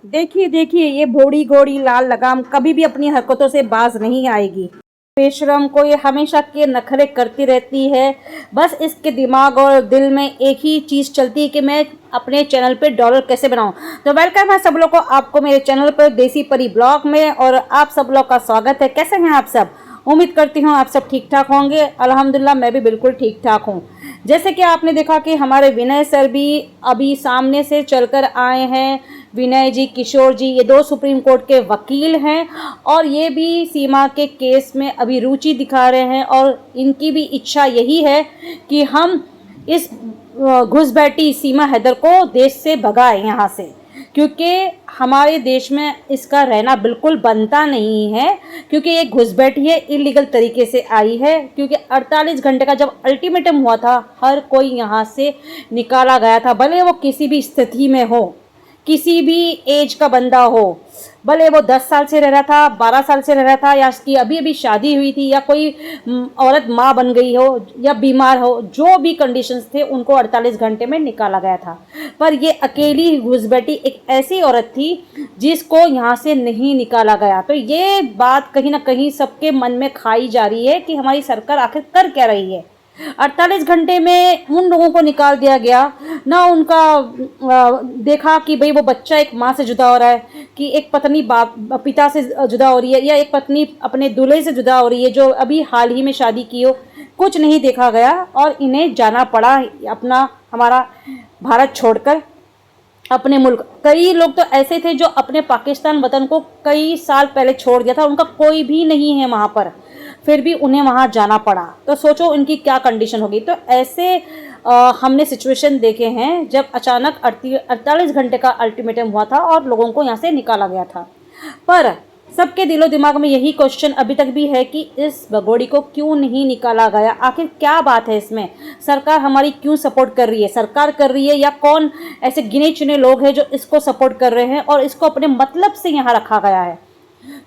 देखिए देखिए, ये भोड़ी घोड़ी लाल लगाम कभी भी अपनी हरकतों से बाज नहीं आएगी। बेशरम को ये हमेशा के नखरे करती रहती है। बस इसके दिमाग और दिल में एक ही चीज़ चलती है कि मैं अपने चैनल पे डॉलर कैसे बनाऊं। तो वेलकम है सब लोग को आपको मेरे चैनल पर देसी परी ब्लॉग में, और आप सब लोग का स्वागत है। कैसे हैं आप सब? उम्मीद करती हूँ आप सब ठीक ठाक होंगे। अल्हम्दुलिल्लाह मैं भी बिल्कुल ठीक ठाक हूँ। जैसे कि आपने देखा कि हमारे विनय सर भी अभी सामने से चलकर आए हैं। विनय जी, किशोर जी, ये दो सुप्रीम कोर्ट के वकील हैं और ये भी सीमा के केस में अभी रुचि दिखा रहे हैं, और इनकी भी इच्छा यही है कि हम इस घुसपैठी सीमा हैदर को देश से भगाएं यहाँ से, क्योंकि हमारे देश में इसका रहना बिल्कुल बनता नहीं है। क्योंकि ये घुसपैठी है, इलीगल तरीके से आई है। क्योंकि 48 घंटे का जब अल्टीमेटम हुआ था, हर कोई यहाँ से निकाला गया था, भले वो किसी भी स्थिति में हो, किसी भी एज का बंदा हो, भले वो 10 साल से रह रहा था, 12 साल से रह रहा था, या उसकी अभी अभी शादी हुई थी, या कोई औरत माँ बन गई हो, या बीमार हो, जो भी कंडीशंस थे उनको 48 घंटे में निकाला गया था। पर ये अकेली घुसपैठी एक ऐसी औरत थी जिसको यहाँ से नहीं निकाला गया। तो ये बात कहीं ना कहीं सबके मन में खाई जा रही है कि हमारी सरकार आखिर कर क्या रही है। 48 घंटे में उन लोगों को निकाल दिया गया ना। उनका देखा कि भाई वो बच्चा एक माँ से जुदा हो रहा है, कि एक पत्नी बाप पिता से जुदा हो रही है, या एक पत्नी अपने दूल्हे से जुदा हो रही है जो अभी हाल ही में शादी की हो। कुछ नहीं देखा गया और इन्हें जाना पड़ा अपना हमारा भारत छोड़कर अपने मुल्क। कई लोग तो ऐसे थे जो अपने पाकिस्तान वतन को कई साल पहले छोड़ दिया था, उनका कोई भी नहीं है वहाँ पर, फिर भी उन्हें वहाँ जाना पड़ा। तो सोचो उनकी क्या कंडीशन होगी। तो ऐसे हमने सिचुएशन देखे हैं जब अचानक 48 घंटे का अल्टीमेटम हुआ था और लोगों को यहाँ से निकाला गया था। पर सबके दिलो दिमाग में यही क्वेश्चन अभी तक भी है कि इस भगोड़ी को क्यों नहीं निकाला गया। आखिर क्या बात है इसमें? सरकार हमारी क्यों सपोर्ट कर रही है? सरकार कर रही है, या कौन ऐसे गिने चुने लोग हैं जो इसको सपोर्ट कर रहे हैं और इसको अपने मतलब से यहाँ रखा गया है?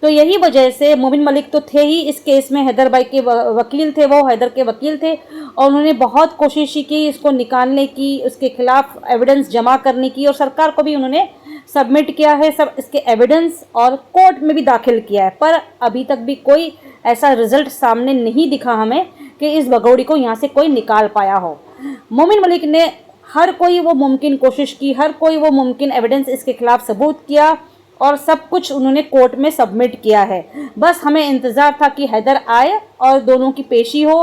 तो यही वजह से मोमिन मलिक तो थे ही इस केस में, हैदर भाई के वकील थे, वो हैदर के वकील थे, और उन्होंने बहुत कोशिश की इसको निकालने की, उसके खिलाफ एविडेंस जमा करने की, और सरकार को भी उन्होंने सबमिट किया है सब इसके एविडेंस, और कोर्ट में भी दाखिल किया है। पर अभी तक भी कोई ऐसा रिजल्ट सामने नहीं दिखा हमें कि इस भगौड़ी को यहाँ से कोई निकाल पाया हो। मोमिन मलिक ने हर कोई वो मुमकिन कोशिश की, हर कोई वो मुमकिन एविडेंस इसके खिलाफ सबूत किया, और सब कुछ उन्होंने कोर्ट में सबमिट किया है। बस हमें इंतज़ार था कि हैदर आए और दोनों की पेशी हो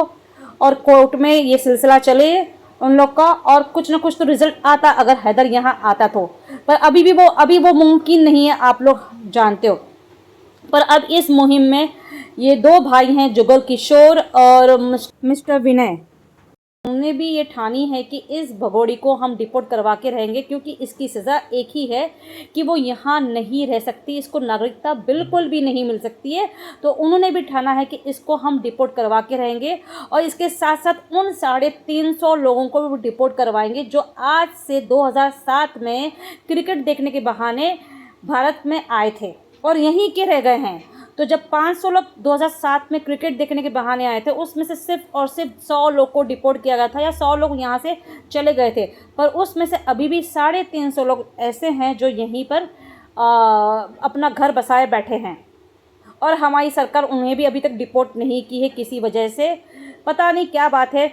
और कोर्ट में ये सिलसिला चले उन लोग का, और कुछ ना कुछ तो रिजल्ट आता अगर हैदर यहाँ आता तो। पर अभी वो मुमकिन नहीं है, आप लोग जानते हो। पर अब इस मुहिम में ये दो भाई हैं, जुगल किशोर और मिस्टर विनय, उन्होंने भी ये ठानी है कि इस भगोड़ी को हम डिपोर्ट करवा के रहेंगे, क्योंकि इसकी सज़ा एक ही है कि वो यहाँ नहीं रह सकती, इसको नागरिकता बिल्कुल भी नहीं मिल सकती है। तो उन्होंने भी ठाना है कि इसको हम डिपोर्ट करवा के रहेंगे, और इसके साथ साथ उन 350 लोगों को भी डिपोर्ट करवाएंगे जो आज से 2007 में क्रिकेट देखने के बहाने भारत में आए थे और यहीं के रह गए हैं। तो जब 500 लोग 2007 में क्रिकेट देखने के बहाने आए थे, उसमें से सिर्फ और सिर्फ 100 लोग को डिपोर्ट किया गया था, या 100 लोग यहाँ से चले गए थे। पर उसमें से अभी भी 350 लोग ऐसे हैं जो यहीं पर अपना घर बसाए बैठे हैं, और हमारी सरकार उन्हें भी अभी तक डिपोर्ट नहीं की है किसी वजह से। पता नहीं क्या बात है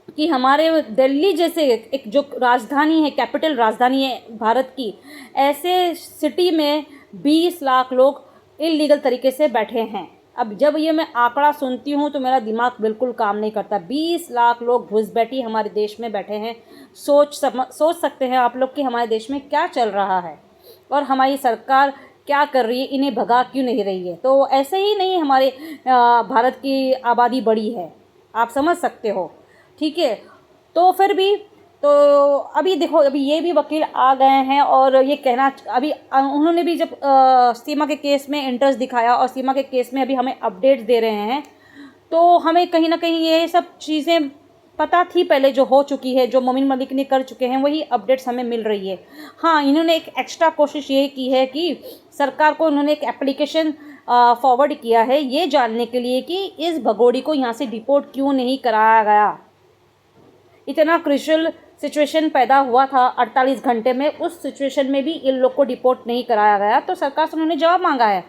कि हमारे दिल्ली जैसे एक जो राजधानी है, कैपिटल राजधानी है भारत की, ऐसे सिटी में 20 लाख लोग इलीगल तरीके से बैठे हैं। अब जब ये मैं आंकड़ा सुनती हूँ तो मेरा दिमाग बिल्कुल काम नहीं करता। 20 लाख लोग घुसपैठी हमारे देश में बैठे हैं। सोच सकते हैं आप लोग कि हमारे देश में क्या चल रहा है और हमारी सरकार क्या कर रही है, इन्हें भगा क्यों नहीं रही है। तो ऐसे ही नहीं हमारे भारत की आबादी बड़ी है, आप समझ सकते हो, ठीक है। तो फिर भी तो अभी देखो, अभी ये भी वकील आ गए हैं और ये कहना, अभी उन्होंने भी जब सीमा के केस में इंटरेस्ट दिखाया और सीमा के केस में अभी हमें अपडेट्स दे रहे हैं, तो हमें कहीं ना कहीं ये सब चीज़ें पता थी पहले, जो हो चुकी है, जो मोमिन मलिक ने कर चुके हैं, वही अपडेट्स हमें मिल रही है। हाँ, इन्होंने एक एक्स्ट्रा कोशिश ये की है कि सरकार को इन्होंने एक एप्लीकेशन फॉरवर्ड किया है ये जानने के लिए कि इस भगोड़ी को यहाँ से डिपोर्ट क्यों नहीं कराया गया। इतना क्रिशल सिचुएशन पैदा हुआ था 48 घंटे में, उस सिचुएशन में भी इन लोग को डिपोर्ट नहीं कराया गया। तो सरकार से उन्होंने जवाब मांगा है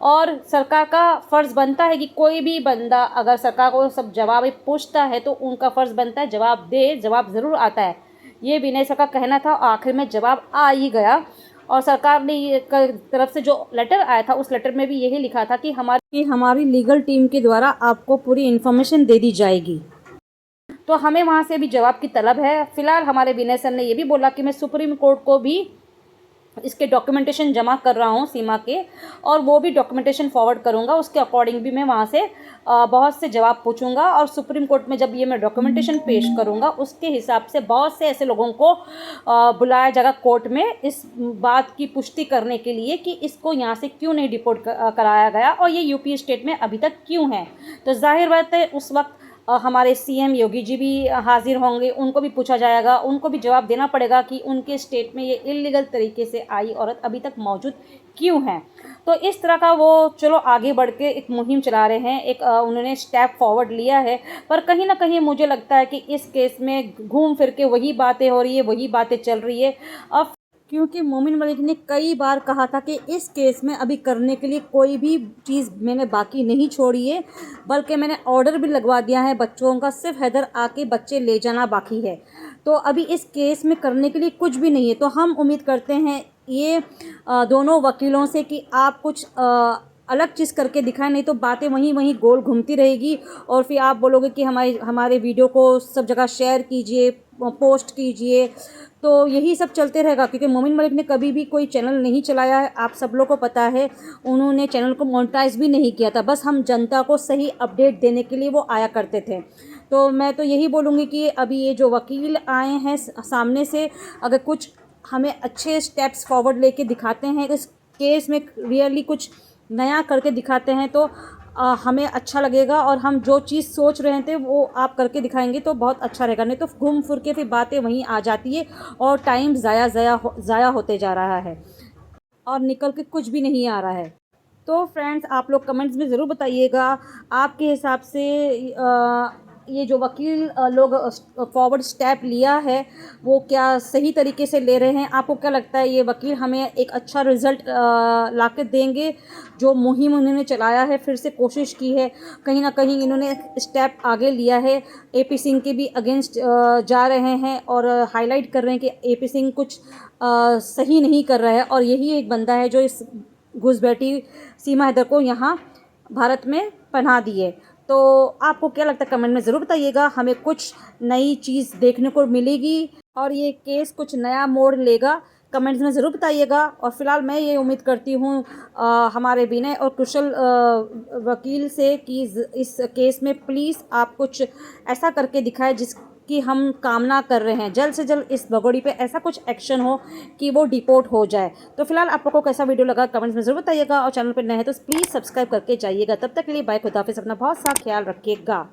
और सरकार का फ़र्ज़ बनता है कि कोई भी बंदा अगर सरकार को सब जवाब पूछता है तो उनका फ़र्ज़ बनता है जवाब दे, जवाब ज़रूर आता है। ये विनय सर का कहना था, आखिर में जवाब आ ही गया। और सरकार ने ये तरफ से जो लेटर आया था उस लेटर में भी यही लिखा था कि हमारी लीगल टीम के द्वारा आपको पूरी इन्फॉर्मेशन दे दी जाएगी। तो हमें वहाँ से भी जवाब की तलब है। फ़िलहाल हमारे विनय सर ने ये भी बोला कि मैं सुप्रीम कोर्ट को भी इसके डॉक्यूमेंटेशन जमा कर रहा हूँ सीमा के, और वो भी डॉक्यूमेंटेशन फॉरवर्ड करूँगा, उसके अकॉर्डिंग भी मैं वहाँ से बहुत से जवाब पूछूंगा और सुप्रीम कोर्ट में जब ये मैं डॉक्यूमेंटेशन पेश करूँगा उसके हिसाब से बहुत से ऐसे लोगों को बुलाया जाएगा कोर्ट में इस बात की पुष्टि करने के लिए कि इसको यहाँ से क्यों नहीं डिपोर्ट कराया गया और ये यूपी स्टेट में अभी तक क्यों है। तो जाहिर बात है उस वक्त हमारे सीएम योगी जी भी हाजिर होंगे, उनको भी पूछा जाएगा, उनको भी जवाब देना पड़ेगा कि उनके स्टेट में ये इलीगल तरीके से आई औरत अभी तक मौजूद क्यों है। तो इस तरह का वो चलो आगे बढ़ के एक मुहिम चला रहे हैं, एक उन्होंने स्टेप फॉरवर्ड लिया है। पर कहीं ना कहीं मुझे लगता है कि इस केस में घूम फिर के वही बातें हो रही है, वही बातें चल रही है। अब क्योंकि मोमिन मलिक ने कई बार कहा था कि इस केस में अभी करने के लिए कोई भी चीज़ मैंने बाकी नहीं छोड़ी है, बल्कि मैंने ऑर्डर भी लगवा दिया है बच्चों का, सिर्फ हैदर आके बच्चे ले जाना बाकी है। तो अभी इस केस में करने के लिए कुछ भी नहीं है। तो हम उम्मीद करते हैं ये दोनों वकीलों से कि आप कुछ अलग चीज़ करके दिखाएं, नहीं तो बातें वहीं वहीं गोल घूमती रहेगी और फिर आप बोलोगे कि हमारे वीडियो को सब जगह शेयर कीजिए, पोस्ट कीजिए। तो यही सब चलते रहेगा क्योंकि मोमिन मलिक ने कभी भी कोई चैनल नहीं चलाया है, आप सब लोगों को पता है। उन्होंने चैनल को मोनेटाइज भी नहीं किया था, बस हम जनता को सही अपडेट देने के लिए वो आया करते थे। तो मैं तो यही बोलूँगी कि अभी ये जो वकील आए हैं सामने से, अगर कुछ हमें अच्छे स्टेप्स फॉरवर्ड लेके दिखाते हैं, इस केस में रियली कुछ नया करके दिखाते हैं तो हमें अच्छा लगेगा और हम जो चीज़ सोच रहे थे वो आप करके दिखाएंगे तो बहुत अच्छा रहेगा। नहीं तो घूम फिर के फिर बातें वहीं आ जाती है और टाइम ज़ाया होते जा रहा है और निकल के कुछ भी नहीं आ रहा है। तो फ्रेंड्स आप लोग कमेंट्स में ज़रूर बताइएगा आपके हिसाब से ये जो वकील लोग फॉरवर्ड स्टेप लिया है वो क्या सही तरीके से ले रहे हैं। आपको क्या लगता है ये वकील हमें एक अच्छा रिज़ल्ट ला के देंगे? जो मुहिम उन्होंने चलाया है, फिर से कोशिश की है, कहीं ना कहीं इन्होंने स्टेप आगे लिया है। एपी सिंह के भी अगेंस्ट जा रहे हैं और हाईलाइट कर रहे हैं कि एपी सिंह कुछ सही नहीं कर रहा है और यही एक बंदा है जो इस घुसपैठी सीमा हैदर को यहाँ भारत में पनाह दिए। तो आपको क्या लगता है कमेंट में ज़रूर बताइएगा। हमें कुछ नई चीज़ देखने को मिलेगी और ये केस कुछ नया मोड़ लेगा, कमेंट्स में ज़रूर बताइएगा। और फ़िलहाल मैं ये उम्मीद करती हूँ हमारे विनय और कुशल वकील से कि इस केस में प्लीज़ आप कुछ ऐसा करके दिखाएं जिसकी हम कामना कर रहे हैं। जल्द से जल्द इस भगोड़ी पे ऐसा कुछ एक्शन हो कि वो डिपोर्ट हो जाए। तो फिलहाल आप लोगों को कैसा वीडियो लगा कमेंट्स में ज़रूर बताइएगा और चैनल पर नए हैं तो प्लीज़ सब्सक्राइब करके जाइएगा। तब तक के लिए बाय, खुदा हाफिज़, अपना बहुत सा ख्याल रखिएगा।